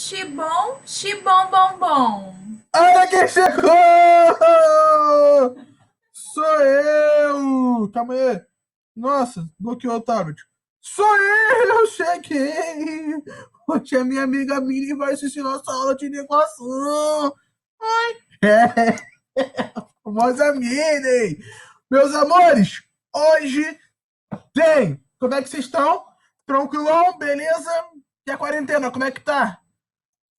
Xibom, xibom, bom, bom. Olha quem chegou! Sou eu! Calma aí. Nossa, bloqueou o tablet. Sou eu! Cheguei! Hoje a minha amiga Mini vai assistir nossa aula de equação. É, famosa Mini! Meus amores, hoje tem! Como é que vocês estão? Tranquilão? Beleza? E a quarentena, como é que tá?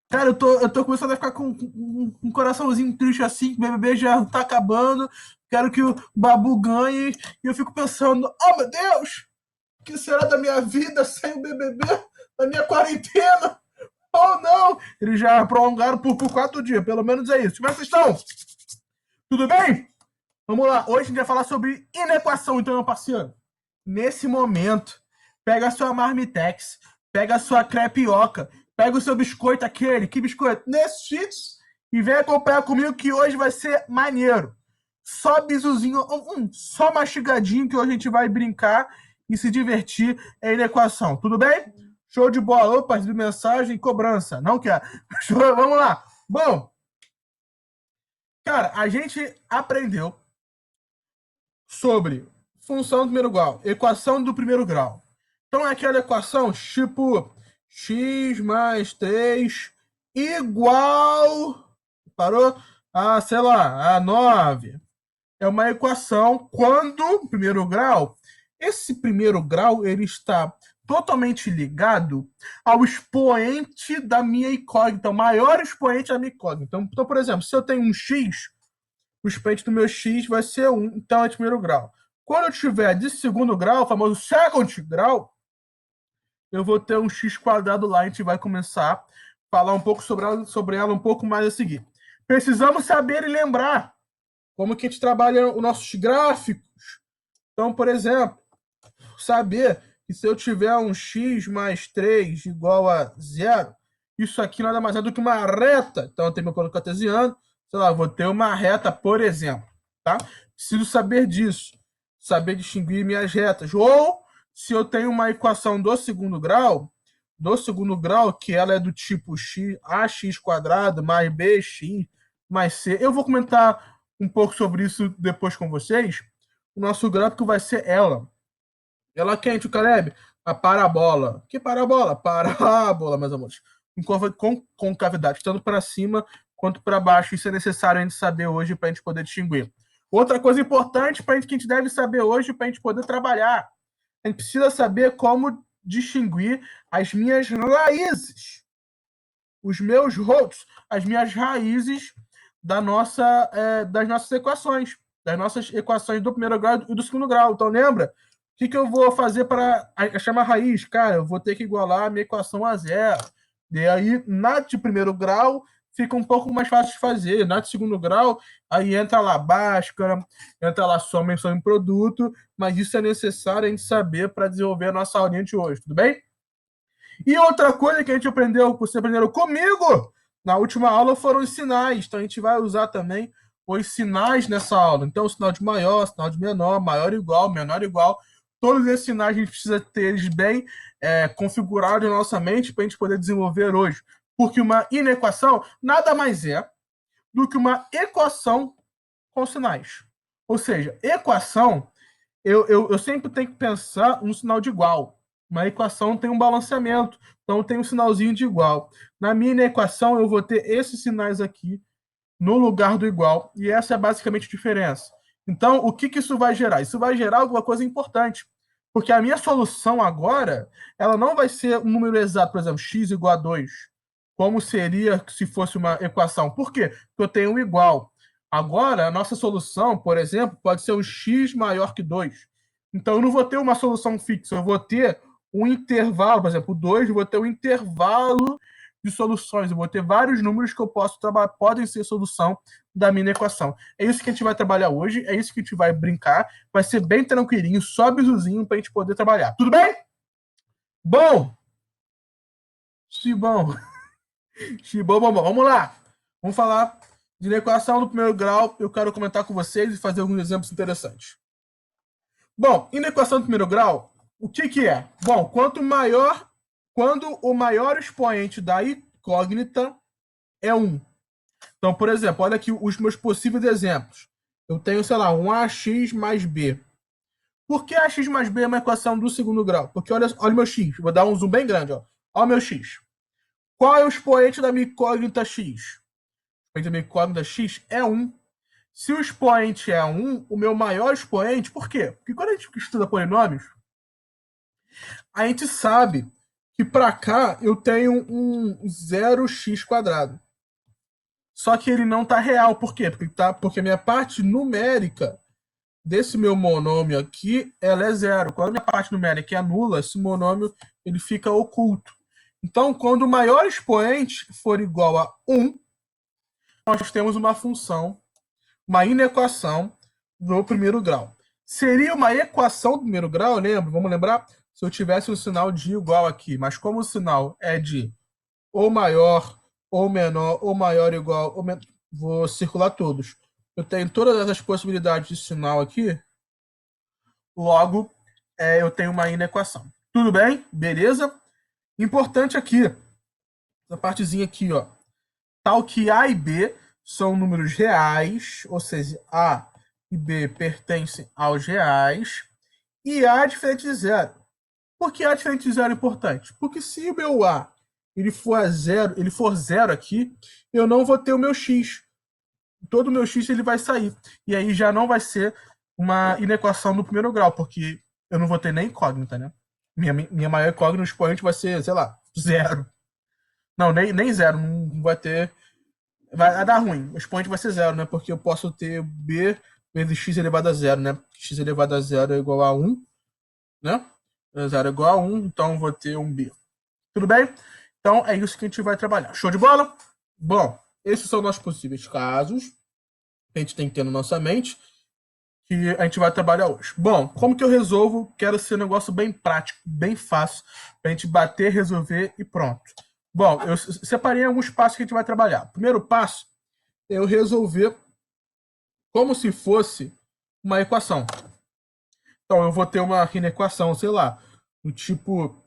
Cara, eu tô começando a ficar com um coraçãozinho triste assim, que o BBB já tá acabando. Quero que o Babu ganhe. E eu fico pensando, oh meu Deus, o que será da minha vida sem o BBB? Da minha quarentena? Oh não! Eles já prolongaram por 4 dias, pelo menos é isso. Como é que vocês estão? Tudo bem? Vamos lá, hoje a gente vai falar sobre inequação, então, meu parceiro. Nesse momento, pega a sua marmitex, pega a sua crepioca, pega o seu biscoito aquele, que biscoito? Nesses e vem acompanhar comigo que hoje vai ser maneiro. Só bisuzinho, só mastigadinho que hoje a gente vai brincar e se divertir em inequação. Tudo bem? Show de bola. Opa, de mensagem, cobrança. Não quer. Show, vamos lá. Bom, cara, a gente aprendeu sobre função do primeiro grau, equação do primeiro grau. Então é aquela equação tipo x mais 3 igual, parou? Sei lá, a 9. É uma equação quando, primeiro grau, esse primeiro grau ele está totalmente ligado ao expoente da minha incógnita, o maior expoente da minha incógnita. Então, por exemplo, se eu tenho um x, o expoente do meu x vai ser 1, então é de primeiro grau. Quando eu tiver de segundo grau, o famoso second grau, eu vou ter um x quadrado lá, a gente vai começar a falar um pouco sobre ela um pouco mais a seguir. Precisamos saber e lembrar como que a gente trabalha os nossos gráficos. Então, por exemplo, saber que se eu tiver um x mais 3 igual a zero, isso aqui nada mais é do que uma reta. Então, eu tenho meu plano cartesiano, sei lá, eu vou ter uma reta, por exemplo. Tá? Preciso saber disso, saber distinguir minhas retas. Ou, se eu tenho uma equação do segundo grau, que ela é do tipo ax quadrado mais bx mais c. Eu vou comentar um pouco sobre isso depois com vocês. O nosso gráfico vai ser ela. Ela quente, o Caleb? A parabola. Que parabola? Parábola, meus amores. Com concavidade, tanto para cima quanto para baixo. Isso é necessário a gente saber hoje para a gente poder distinguir. Outra coisa importante que a gente deve saber hoje para a gente poder trabalhar. A gente precisa saber como distinguir as minhas raízes, os meus roots, as minhas raízes das nossas equações, das nossas equações do primeiro grau e do segundo grau. Então, lembra? O que eu vou fazer para achar uma raiz? Cara, eu vou ter que igualar a minha equação a zero. E aí, na de primeiro grau, fica um pouco mais fácil de fazer. Na de segundo grau, aí entra lá Bhaskara, entra lá soma, menção em produto, mas isso é necessário a gente saber para desenvolver a nossa aulinha de hoje, tudo bem? E outra coisa que a gente aprendeu, que vocês aprenderam comigo na última aula, foram os sinais. Então a gente vai usar também os sinais nessa aula. Então, o sinal de maior, sinal de menor, maior igual, menor igual. Todos esses sinais a gente precisa ter eles bem configurados na nossa mente para a gente poder desenvolver hoje. Porque uma inequação nada mais é do que uma equação com sinais. Ou seja, equação, eu sempre tenho que pensar um sinal de igual. Uma equação tem um balanceamento, então tem um sinalzinho de igual. Na minha equação, eu vou ter esses sinais aqui no lugar do igual, e essa é basicamente a diferença. Então, o que isso vai gerar? Isso vai gerar alguma coisa importante, porque a minha solução agora, ela não vai ser um número exato, por exemplo, x igual a 2, como seria se fosse uma equação. Por quê? Porque eu tenho um igual. Agora, a nossa solução, por exemplo, pode ser um x maior que 2. Então, eu não vou ter uma solução fixa, eu vou ter um intervalo, por exemplo, 2, eu vou ter um intervalo de soluções, eu vou ter vários números que eu posso trabalhar, podem ser solução da minha equação. É isso que a gente vai trabalhar hoje, é isso que a gente vai brincar, vai ser bem tranquilinho, só bisuzinho para a gente poder trabalhar. Tudo bem? Bom, bom. Bom, vamos lá. Vamos falar de equação do primeiro grau. Eu quero comentar com vocês e fazer alguns exemplos interessantes. Bom, inequação do primeiro grau, o que é? Bom, quando o maior expoente incógnita é 1. Então, por exemplo, olha aqui os meus possíveis exemplos. Eu tenho, sei lá, um ax mais b. Por que ax mais b é uma equação do segundo grau? Porque olha o meu x. Vou dar um zoom bem grande. Olha o meu x. Qual é o expoente da minha incógnita x? O expoente da minha incógnita x é 1. Se o expoente é 1, o meu maior expoente, por quê? Porque quando a gente estuda polinômios, a gente sabe que para cá eu tenho um 0x². Só que ele não está real. Por quê? Porque a minha parte numérica desse meu monômio aqui, ela é 0. Quando a minha parte numérica é nula, esse monômio ele fica oculto. Então, quando o maior expoente for igual a 1, nós temos uma função, uma inequação do primeiro grau. Seria uma equação do primeiro grau, lembra? Vamos lembrar? Se eu tivesse um sinal de igual aqui, mas como o sinal é de ou maior, ou menor, ou maior ou igual, ou vou circular todos. Eu tenho todas essas possibilidades de sinal aqui, logo eu tenho uma inequação. Tudo bem? Beleza? Importante aqui, essa partezinha aqui, ó, tal que A e B são números reais, ou seja, A e B pertencem aos reais, e A é diferente de zero. Por que A é diferente de zero é importante? Porque se o meu A ele for zero aqui, eu não vou ter o meu x. Todo o meu x ele vai sair. E aí já não vai ser uma inequação no primeiro grau, porque eu não vou ter nem incógnita, né? Minha maior incógnita no expoente vai ser, sei lá, zero. Não, nem zero, não vai ter. Vai dar ruim. O expoente vai ser zero, né? Porque eu posso ter b vezes x elevado a zero, né? X elevado a zero é igual a 1, né? Zero é igual a 1, então eu vou ter um b. Tudo bem? Então é isso que a gente vai trabalhar. Show de bola? Bom, esses são nossos possíveis casos que a gente tem que ter na nossa mente que a gente vai trabalhar hoje. Bom, como que eu resolvo? Quero ser um negócio bem prático, bem fácil, para a gente bater, resolver e pronto. Bom, eu separei alguns passos que a gente vai trabalhar. Primeiro passo é eu resolver como se fosse uma equação. Então, eu vou ter uma inequação, sei lá, do tipo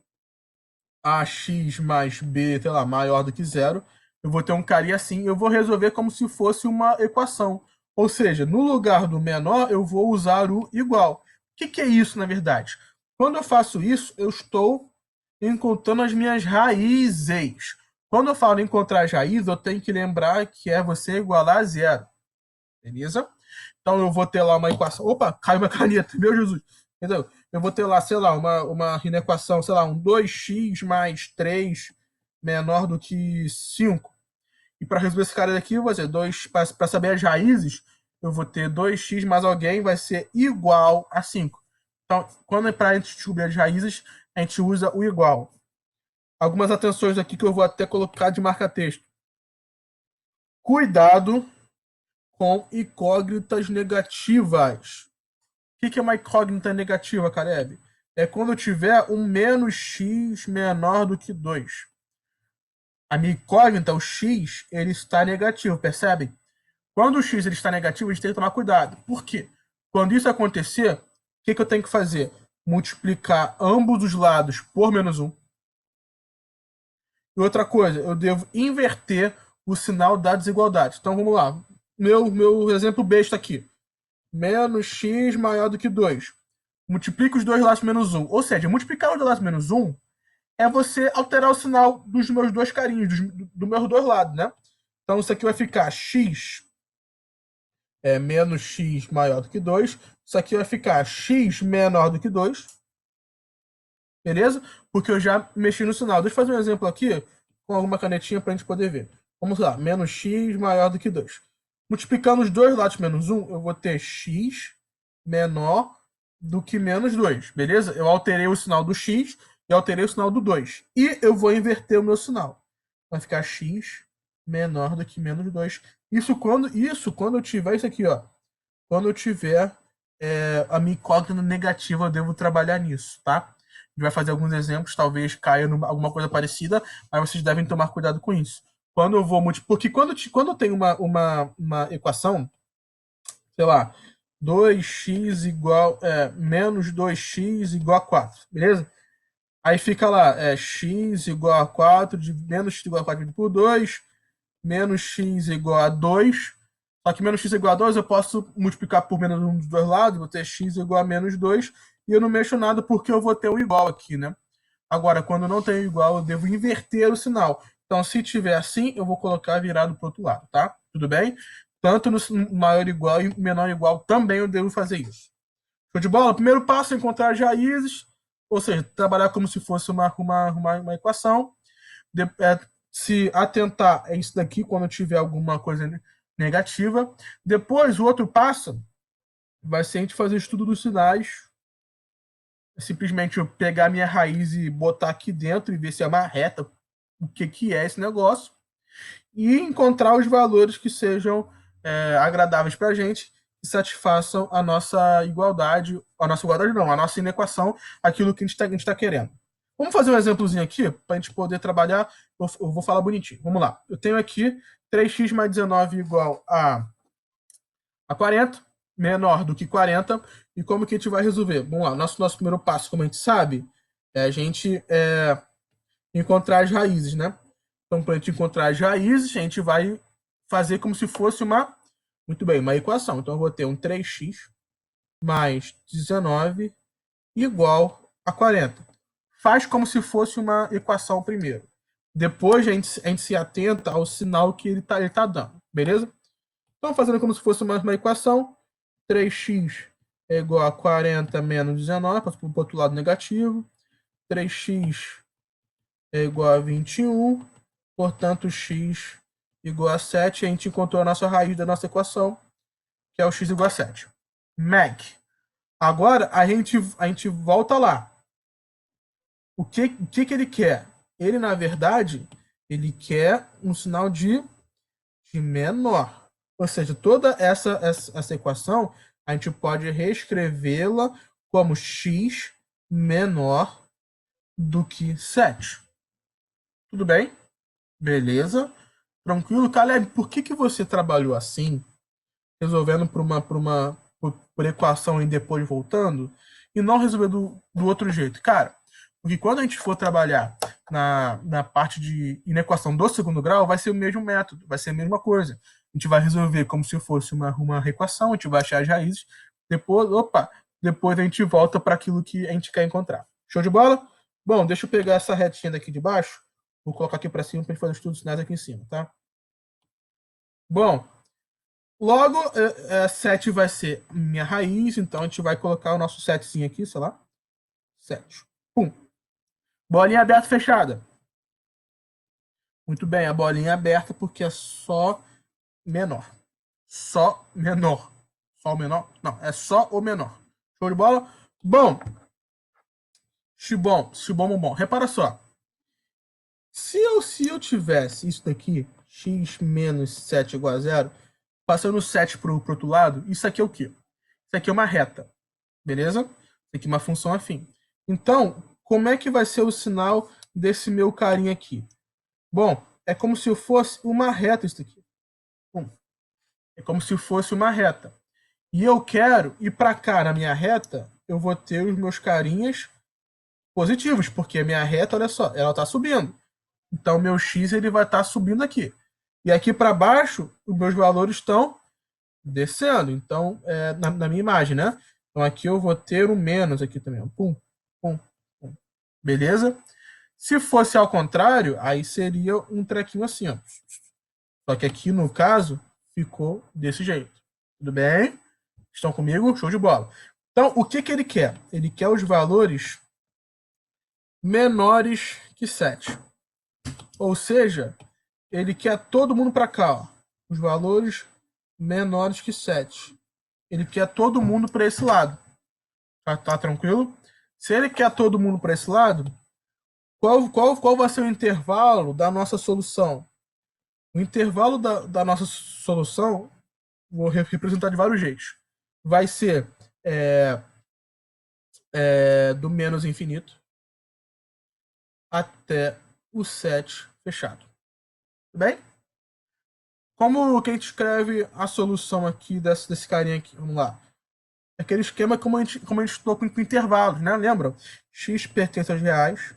ax mais b, sei lá, maior do que zero. Eu vou ter um carinha assim, eu vou resolver como se fosse uma equação. Ou seja, no lugar do menor, eu vou usar o igual. O que é isso, na verdade? Quando eu faço isso, eu estou encontrando as minhas raízes. Quando eu falo em encontrar as raízes, eu tenho que lembrar que é você igualar a zero. Beleza? Então eu vou ter lá uma equação. Opa, caiu minha caneta, meu Jesus. Entendeu? Eu vou ter lá, sei lá, uma inequação, sei lá, um 2x mais 3 menor do que 5. E para resolver esse cara daqui, eu vou fazer 2, para saber as raízes, eu vou ter 2x mais alguém vai ser igual a 5. Então, quando é para a gente descobrir as raízes, a gente usa o igual. Algumas atenções aqui que eu vou até colocar de marca-texto. Cuidado com incógnitas negativas. O que é uma incógnita negativa, Caleb? É quando eu tiver um menos x menor do que 2. A minha incógnita, o x, ele está negativo, percebem? Quando o x ele está negativo, a gente tem que tomar cuidado. Por quê? Quando isso acontecer, o que eu tenho que fazer? Multiplicar ambos os lados por menos 1. E outra coisa, eu devo inverter o sinal da desigualdade. Então vamos lá. Meu exemplo besta aqui. Menos x maior do que 2. Multiplica os dois lados menos 1. Ou seja, multiplicar os dois lados menos 1 é você alterar o sinal dos meus dois carinhos, dos meus dois lados, né? Então isso aqui vai ficar x menos x maior do que 2. Isso aqui vai ficar x menor do que 2. Beleza? Porque eu já mexi no sinal. Deixa eu fazer um exemplo aqui com alguma canetinha para a gente poder ver. Vamos lá. Menos x maior do que 2. Multiplicando os dois lados menos 1, eu vou ter x menor do que menos 2. Beleza? Eu alterei o sinal do x e alterei o sinal do 2. E eu vou inverter o meu sinal. Vai ficar x menor do que menos 2. Isso quando eu tiver isso aqui, ó. Quando eu tiver a minha incógnita negativa, eu devo trabalhar nisso, tá? A gente vai fazer alguns exemplos, talvez caia alguma coisa parecida, mas vocês devem tomar cuidado com isso. Quando eu vou multiplicar. Porque quando eu tenho uma equação, sei lá, 2x igual. Menos 2x igual a 4, beleza? Aí fica lá, x igual a 4, menos x igual a 4 dividido por 2, menos x igual a 2. Só que menos x igual a 2 eu posso multiplicar por menos um dos dois lados, vou ter x igual a menos 2, e eu não mexo nada porque eu vou ter um igual aqui, né? Agora, quando não tem igual, eu devo inverter o sinal. Então, se tiver assim, eu vou colocar virado para o outro lado, tá? Tudo bem? Tanto no maior igual e menor igual também eu devo fazer isso. Show de bola? O primeiro passo é encontrar as raízes, ou seja, trabalhar como se fosse uma equação. Se atentar a isso daqui quando tiver alguma coisa negativa. Depois, o outro passo vai ser a gente fazer estudo dos sinais. Simplesmente eu pegar a minha raiz e botar aqui dentro e ver se é uma reta, o que é esse negócio. E encontrar os valores que sejam agradáveis para a gente, que satisfaçam a nossa igualdade não, a nossa inequação, aquilo que a gente está querendo. Vamos fazer um exemplozinho aqui, para a gente poder trabalhar, eu vou falar bonitinho. Vamos lá, eu tenho aqui 3x mais 19 igual a 40, menor do que 40, e como que a gente vai resolver? Vamos lá, nosso primeiro passo, como a gente sabe, é a gente encontrar as raízes, né? Então, para a gente encontrar as raízes, a gente vai fazer como se fosse uma equação. Então, eu vou ter um 3x mais 19 igual a 40. Faz como se fosse uma equação primeiro. Depois, a gente se atenta ao sinal que ele tá dando, beleza? Então, fazendo como se fosse uma equação, 3x é igual a 40 menos 19, passo para o outro lado negativo. 3x é igual a 21, portanto, x igual a 7. A gente encontrou a nossa raiz da nossa equação, que é o x igual a 7. Mac. Agora, a gente volta lá. O que ele quer? Ele, na verdade, ele quer um sinal de menor. Ou seja, toda essa equação, a gente pode reescrevê-la como x menor do que 7. Tudo bem? Beleza? Tranquilo? Caleb, por que você trabalhou assim, resolvendo por equação e depois voltando, e não resolver do outro jeito? Cara, porque quando a gente for trabalhar na parte de inequação do segundo grau, vai ser o mesmo método, vai ser a mesma coisa. A gente vai resolver como se fosse uma equação, a gente vai achar as raízes, depois a gente volta para aquilo que a gente quer encontrar. Show de bola? Bom, deixa eu pegar essa retinha daqui de baixo, vou colocar aqui para cima para a gente fazer os estudos sinais aqui em cima, tá? Bom, logo 7 vai ser minha raiz, então a gente vai colocar o nosso setzinho aqui, sei lá. 7. Pum. Bolinha aberta, fechada. Muito bem, a bolinha aberta porque é só menor. Só menor. Só o menor? Não, é só o menor. Show de bola? Bom. Xibom, xibom, bom. Repara só. Se eu tivesse isso daqui, x menos 7 igual a zero, passando 7 para o outro lado, isso aqui é o quê? Isso aqui é uma reta, beleza? Isso aqui é uma função afim. Então, como é que vai ser o sinal desse meu carinha aqui? Bom, é como se fosse uma reta isso aqui. É como se fosse uma reta. E eu quero ir para cá na minha reta, eu vou ter os meus carinhas positivos, porque a minha reta, olha só, ela está subindo. Então, meu x ele vai estar subindo aqui. E aqui para baixo, os meus valores estão descendo. Então, na minha imagem, né? Então, aqui eu vou ter um menos aqui também. Pum, pum, pum. Beleza? Se fosse ao contrário, aí seria um trequinho assim, ó. Só que aqui, no caso, ficou desse jeito. Tudo bem? Estão comigo? Show de bola. Então, o que ele quer? Ele quer os valores menores que 7. Ou seja, ele quer todo mundo para cá, ó. Os valores menores que 7. Ele quer todo mundo para esse lado. Tá tranquilo? Se ele quer todo mundo para esse lado, qual vai ser o intervalo da nossa solução? O intervalo da nossa solução, vou representar de vários jeitos. Vai ser do menos infinito até o 7 fechado. Tudo bem? Como que a gente escreve a solução aqui desse carinha aqui? Vamos lá. aquele esquema como a gente estudou com intervalos, né? Lembra? X pertence aos reais,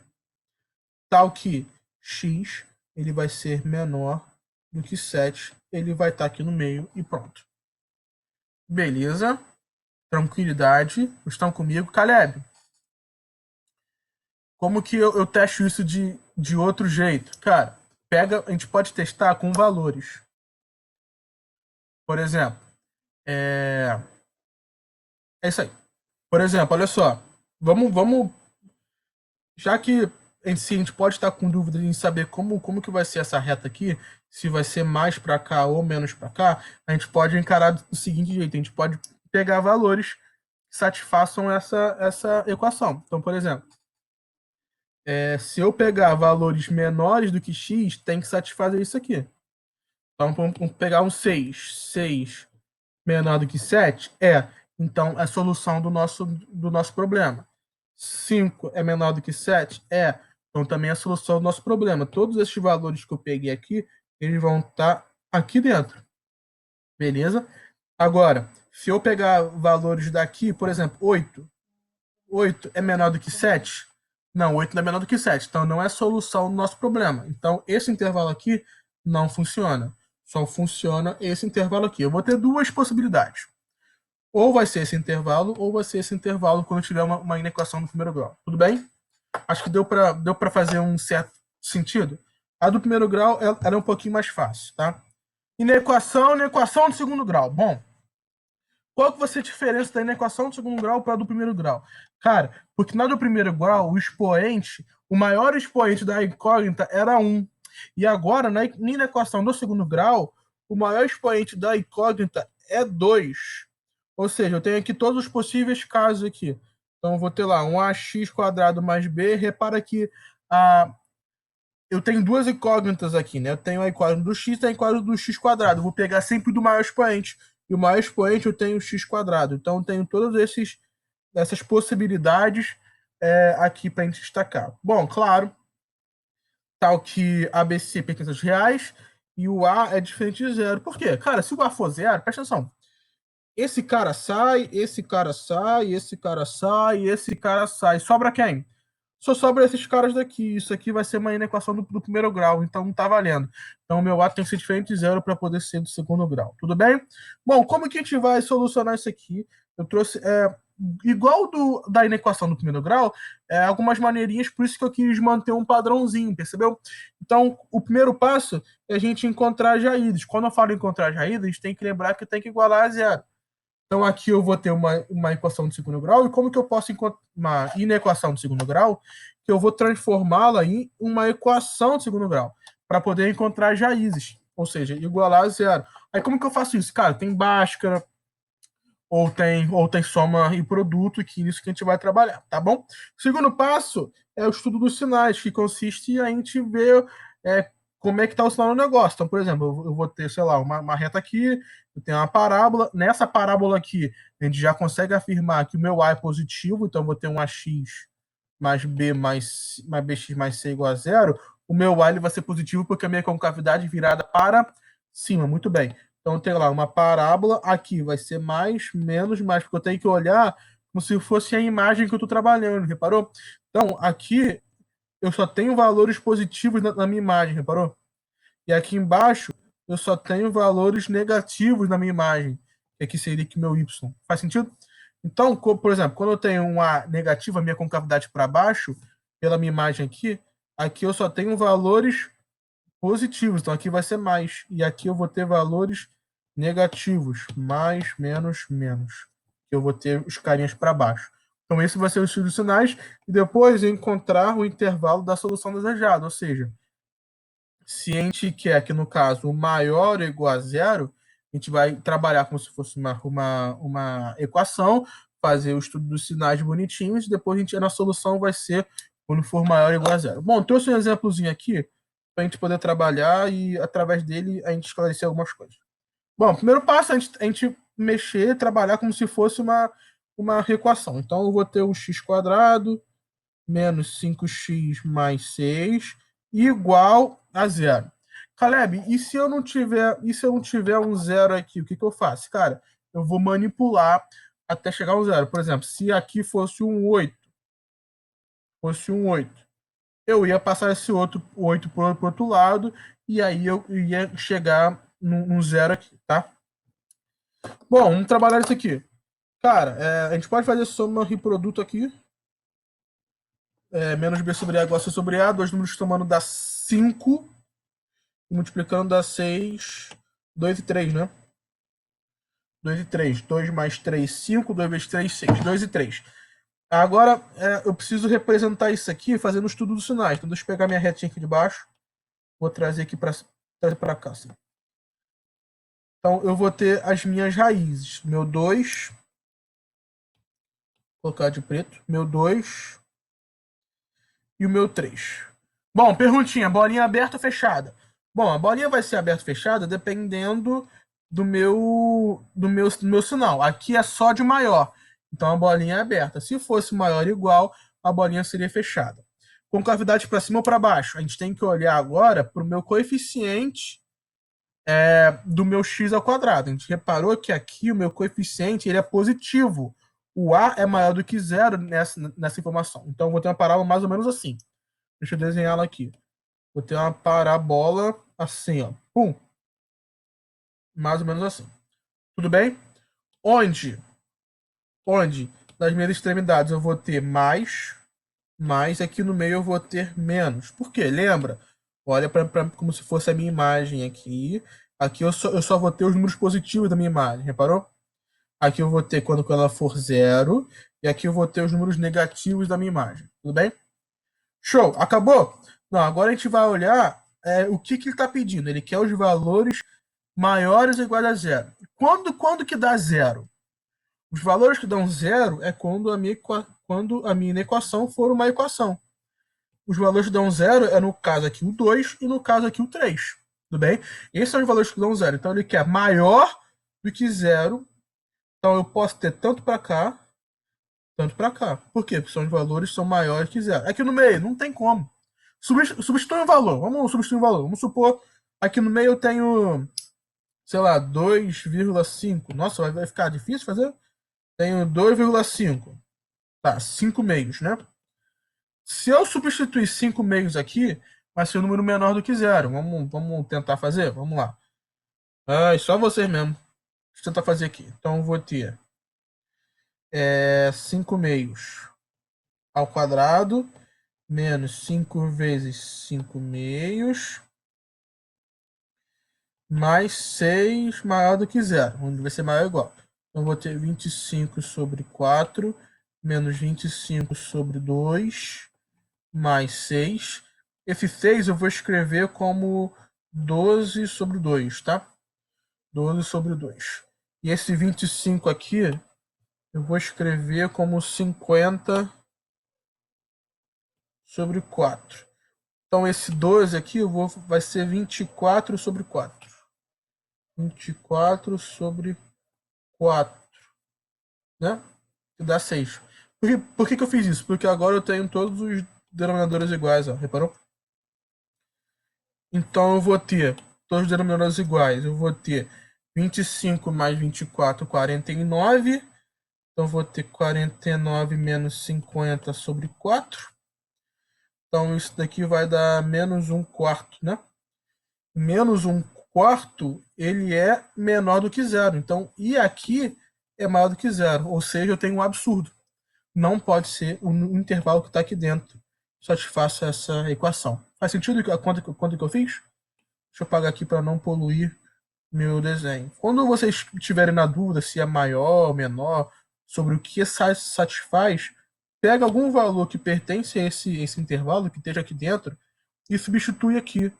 tal que X ele vai ser menor do que 7, ele vai estar aqui no meio e pronto. Beleza? Tranquilidade. Estão comigo? Caleb, como que eu testo isso de outro jeito? Cara, a gente pode testar com valores. Por exemplo, é, é isso aí. Por exemplo, olha só. Vamos, já que em si a gente pode estar com dúvida em saber como que vai ser essa reta aqui, se vai ser mais para cá ou menos para cá, a gente pode encarar do seguinte jeito: a gente pode pegar valores que satisfaçam essa equação. Então, por exemplo, se eu pegar valores menores do que x, tem que satisfazer isso aqui. Então, vamos pegar um 6. 6 menor do que 7? Então, é a solução do nosso problema. 5 é menor do que 7? Então, também é a solução do nosso problema. Todos esses valores que eu peguei aqui, eles vão estar aqui dentro. Beleza? Agora, se eu pegar valores daqui, por exemplo, 8. 8 é menor do que 7? Não, 8 não é menor do que 7. Então, não é solução do nosso problema. Então, esse intervalo aqui não funciona. Só funciona esse intervalo aqui. Eu vou ter duas possibilidades. Ou vai ser esse intervalo, ou vai ser esse intervalo quando tiver uma inequação do primeiro grau. Tudo bem? Acho que deu para fazer um certo sentido. A do primeiro grau ela é um pouquinho mais fácil, tá? Inequação do segundo grau. Bom, qual que vai ser a diferença da inequação do segundo grau para a do primeiro grau? Cara, porque na do primeiro grau, o maior expoente da incógnita era 1. E agora, na inequação do segundo grau, o maior expoente da incógnita é 2. Ou seja, eu tenho aqui todos os possíveis casos aqui. Então, eu vou ter lá um ax quadrado mais b. Repara que eu tenho duas incógnitas aqui, né? Eu tenho a incógnita do x e a incógnita do x quadrado. Eu vou pegar sempre do maior expoente. E o maior expoente eu tenho x quadrado. Então, eu tenho todas essas possibilidades aqui para a gente destacar. Bom, claro, tal que ABC pertence aos reais e o A é diferente de zero. Por quê? Cara, se o A for zero, presta atenção. Esse cara sai, esse cara sai, esse cara sai, esse cara sai. Sobra quem? Só sobra esses caras daqui. Isso aqui vai ser uma inequação do primeiro grau, então não tá valendo. Então o meu A tem que ser diferente de zero para poder ser do segundo grau. Tudo bem? Bom, como que a gente vai solucionar isso aqui? Eu trouxe igual da inequação do primeiro grau, algumas maneirinhas, por isso que eu quis manter um padrãozinho, percebeu? Então, o primeiro passo é a gente encontrar jaídas. Quando eu falo encontrar jaídas, a gente tem que lembrar que tem que igualar a zero. Então, aqui eu vou ter uma equação de segundo grau, e como que eu posso encontrar uma inequação de segundo grau? Que eu vou transformá-la em uma equação de segundo grau, para poder encontrar jaízes, ou seja, igualar a zero. Aí, como que eu faço isso? Cara, tem Bhaskara, ou tem soma e produto, que é isso que a gente vai trabalhar, tá bom? O segundo passo é o estudo dos sinais, que consiste em a gente ver como é que está o sinal no negócio. Então, por exemplo, eu vou ter, sei lá, uma reta aqui, eu tenho uma parábola. Nessa parábola aqui, a gente já consegue afirmar que o meu A é positivo, então eu vou ter um AX mais B mais BX mais C igual a zero. O meu A ele vai ser positivo porque a minha concavidade virada para cima. Muito bem. Então, tem lá uma parábola, aqui vai ser mais, menos, mais, porque eu tenho que olhar como se fosse a imagem que eu estou trabalhando, reparou? Então, aqui eu só tenho valores positivos na minha imagem, reparou? E aqui embaixo eu só tenho valores negativos na minha imagem, que aqui seria que meu Y. Faz sentido? Então, por exemplo, quando eu tenho um A negativo, a minha concavidade para baixo, pela minha imagem aqui eu só tenho valores positivos, então aqui vai ser mais. E aqui eu vou ter valores negativos, mais, menos, menos. Eu vou ter os carinhas para baixo. Então esse vai ser o estudo de sinais, e depois encontrar o intervalo da solução desejada, ou seja, se a gente quer que, no caso, o maior ou igual a zero, a gente vai trabalhar como se fosse uma equação, fazer o estudo dos sinais bonitinhos, e depois na solução vai ser quando for maior ou igual a zero. Bom, trouxe um exemplozinho aqui para a gente poder trabalhar e, através dele, a gente esclarecer algumas coisas. Bom, primeiro passo é a gente mexer, trabalhar como se fosse uma equação. Então, eu vou ter o x quadrado menos 5x mais 6 igual a zero. Caleb, e se eu não tiver um zero aqui, o que eu faço? Cara, eu vou manipular até chegar ao zero. Por exemplo, se aqui fosse um 8, eu ia passar esse outro 8 para o outro lado, e aí eu ia chegar no zero aqui, tá? Bom, vamos trabalhar isso aqui. Cara, a gente pode fazer soma reproduto aqui. Menos B sobre A igual a C sobre A. Dois números somando dá 5. Multiplicando dá 6. 2 e 3, né? 2 e 3. 2 mais 3, 5. 2 vezes 3, 6. 2 e 3. Agora, eu preciso representar isso aqui fazendo o estudo dos sinais. Então, deixa eu pegar minha retinha aqui de baixo. Vou trazer aqui para cá. Assim. Então, eu vou ter as minhas raízes. Meu 2. Vou colocar de preto. Meu 2 e o meu 3. Bom, perguntinha. Bolinha aberta ou fechada? Bom, a bolinha vai ser aberta ou fechada dependendo do meu sinal. Aqui é só de maior. Então, a bolinha é aberta. Se fosse maior ou igual, a bolinha seria fechada. Concavidade para cima ou para baixo? A gente tem que olhar agora para o meu coeficiente do meu x ao quadrado. A gente reparou que aqui o meu coeficiente ele é positivo. O a é maior do que zero nessa informação. Então, eu vou ter uma parábola mais ou menos assim. Deixa eu desenhar ela aqui. Vou ter uma parábola assim, ó. Pum. Mais ou menos assim. Tudo bem? Onde nas minhas extremidades eu vou ter mais, aqui no meio eu vou ter menos. Por quê? Lembra? Olha como se fosse a minha imagem aqui. Aqui eu só vou ter os números positivos da minha imagem, reparou? Aqui eu vou ter quando ela for zero, e aqui eu vou ter os números negativos da minha imagem. Tudo bem? Show! Acabou? Não, agora a gente vai olhar o que ele está pedindo. Ele quer os valores maiores ou iguais a zero. Quando que dá zero? Os valores que dão zero é quando a minha equação for uma equação. Os valores que dão zero é no caso aqui o 2 e no caso aqui o 3. Tudo bem? Esses são os valores que dão zero. Então ele quer maior do que zero. Então eu posso ter tanto para cá, tanto para cá. Por quê? Porque são os valores que são maiores que zero. Aqui no meio, não tem como. Substitui um valor. Vamos substituir um valor. Vamos supor, aqui no meio eu tenho, sei lá, 2,5. Nossa, vai ficar difícil fazer? Tenho 2,5. Tá, 5 meios, né? Se eu substituir 5 meios aqui, vai ser um número menor do que zero. Vamos tentar fazer? Vamos lá. Só vocês mesmo. Deixa eu tentar fazer aqui. Então, eu vou ter 5 meios ao quadrado menos 5 vezes 5 meios mais 6 maior do que zero, onde vai ser maior ou igual. Então, eu vou ter 25 sobre 4 menos 25 sobre 2 mais 6. Esse 6 eu vou escrever como 12 sobre 2, tá? 12 sobre 2. E esse 25 aqui eu vou escrever como 50 sobre 4. Então esse 12 aqui vai ser 24 sobre 4. 24 sobre 4, né? Que dá 6. Por que eu fiz isso? Porque agora eu tenho todos os denominadores iguais, ó. Reparou? Então eu vou ter todos os denominadores iguais. Eu vou ter 25 mais 24, 49. Então eu vou ter 49 menos 50 sobre 4. Então isso daqui vai dar menos 1 quarto, né? Menos 1 quarto, ele é menor do que zero. Então, e aqui é maior do que zero. Ou seja, eu tenho um absurdo. Não pode ser o intervalo que está aqui dentro. Satisfaça essa equação. Faz sentido a conta que eu fiz? Deixa eu apagar aqui para não poluir meu desenho. Quando vocês estiverem na dúvida se é maior ou menor, sobre o que satisfaz, pega algum valor que pertence a esse intervalo, que esteja aqui dentro, e substitui aqui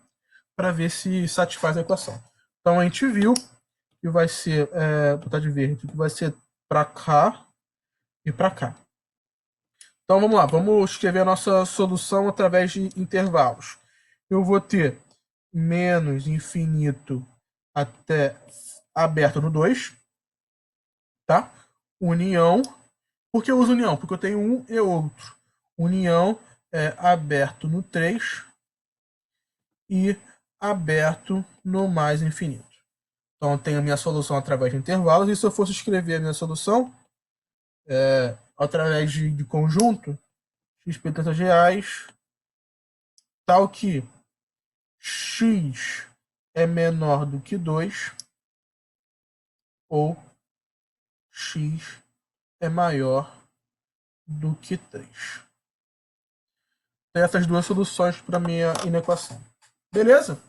para ver se satisfaz a equação. Então a gente viu que vai ser, botar de verde, que vai ser para cá e para cá. Então vamos lá, vamos escrever a nossa solução através de intervalos. Eu vou ter menos infinito até aberto no 2, tá? União. Por que eu uso união? Porque eu tenho um e outro. União é aberto no 3 e aberto no mais infinito. Então eu tenho a minha solução através de intervalos, e se eu fosse escrever a minha solução, através de conjunto, x pertences reais, tal que x é menor do que 2 ou x é maior do que 3. Tem essas duas soluções para minha inequação. Beleza?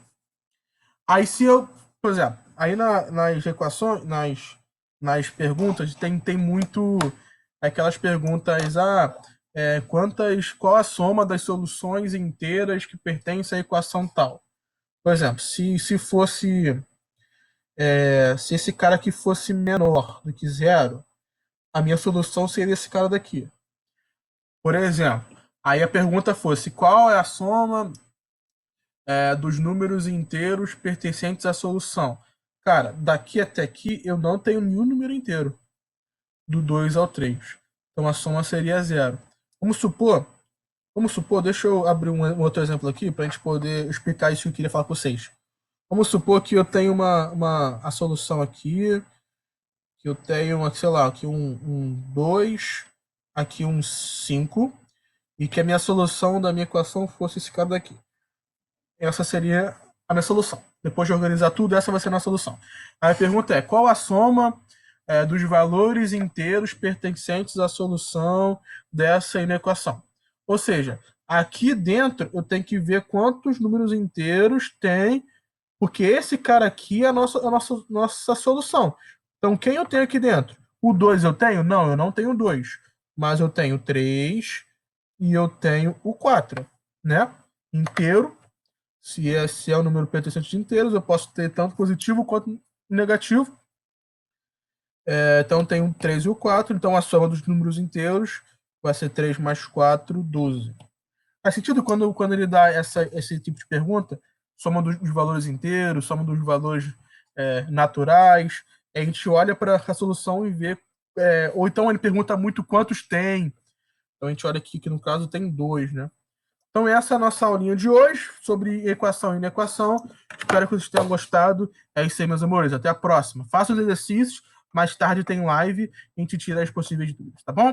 Aí se eu, por exemplo, aí nas equações, nas perguntas, tem muito aquelas perguntas, qual a soma das soluções inteiras que pertencem à equação tal? Por exemplo, se fosse, se esse cara aqui fosse menor do que zero, a minha solução seria esse cara daqui. Por exemplo, aí a pergunta fosse, qual é a soma dos números inteiros pertencentes à solução? Cara, daqui até aqui eu não tenho nenhum número inteiro, do 2 ao 3. Então a soma seria zero. Vamos supor, deixa eu abrir um outro exemplo aqui para a gente poder explicar isso que eu queria falar para vocês. Vamos supor que eu tenho a solução aqui, que eu tenho, sei lá, aqui um 2, aqui um 5, e que a minha solução da minha equação fosse esse cara daqui. Essa seria a minha solução. Depois de organizar tudo, essa vai ser a minha solução. Aí a pergunta é, qual a soma dos valores inteiros pertencentes à solução dessa inequação? Ou seja, aqui dentro eu tenho que ver quantos números inteiros tem, porque esse cara aqui é a nossa solução. Então, quem eu tenho aqui dentro? O 2 eu tenho? Não, eu não tenho 2. Mas eu tenho 3 e eu tenho o 4, né? Inteiro. Se é o número pertencente de inteiros, eu posso ter tanto positivo quanto negativo. Então, tem o 3 e o 4. Então, a soma dos números inteiros vai ser 3 mais 4, 12. Faz sentido quando ele dá esse tipo de pergunta? Soma dos valores inteiros, soma dos valores naturais. A gente olha para a solução e vê. Ou então ele pergunta muito quantos tem. Então, a gente olha aqui que no caso tem 2, né? Então, essa é a nossa aulinha de hoje sobre equação e inequação. Espero que vocês tenham gostado. É isso aí, meus amores. Até a próxima. Faça os exercícios. Mais tarde tem live e a gente tira as possíveis dúvidas, tá bom?